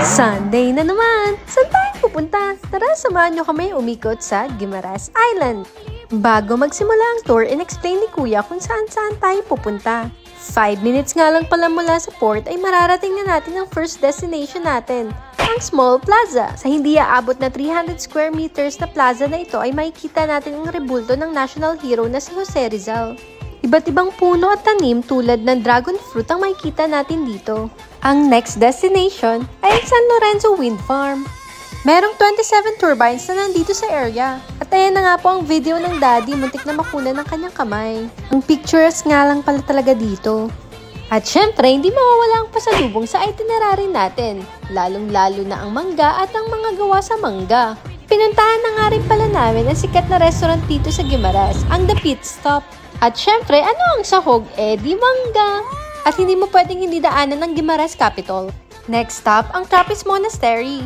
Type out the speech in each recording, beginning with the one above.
Sunday na naman! Saan tayo pupunta? Tara, samahan nyo kami umikot sa Guimaras Island. Bago magsimula ang tour, in-explain ni Kuya kung saan-saan tayo pupunta. 5 minutes nga lang pala mula sa port ay mararating na natin ang first destination natin, ang Small Plaza. Sa hindi aabot na 300 square meters na plaza na ito ay makikita natin ang rebulto ng national hero na si Jose Rizal. Iba't ibang puno at tanim tulad ng dragon fruit ang makikita natin dito. Ang next destination ay ang San Lorenzo Wind Farm. Merong 27 turbines na nandito sa area. At ayan na nga po ang video ng daddy, muntik na makunan ng kanyang kamay. Ang pictures nga lang pala talaga dito. At syempre, hindi mawawala ang pasalubong sa itinerary natin, lalong-lalo na ang mangga at ang mga gawa sa mangga. Pinuntahan na nga rin pala namin ang sikat na restaurant dito sa Guimaras, ang The Pit Stop. At syempre, ano ang sahog? Di mangga. At hindi mo pwedeng hindi daanan ng Guimaras Capital. Next stop, ang Trappist Monastery.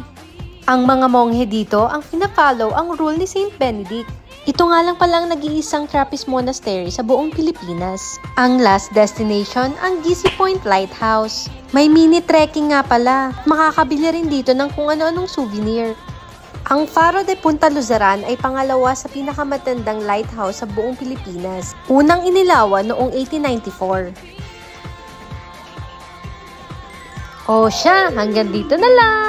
Ang mga monghe dito ang pina-follow ang rule ni Saint Benedict. Ito nga lang palang nag-iisang Trappist Monastery sa buong Pilipinas. Ang last destination, ang GC Point Lighthouse. May mini trekking nga pala. Makakabili rin dito ng kung ano-anong souvenir. Ang Faro de Punta Luzaran ay pangalawa sa pinakamatandang lighthouse sa buong Pilipinas. Unang inilawan noong 1894. O siya, hanggang dito na lang!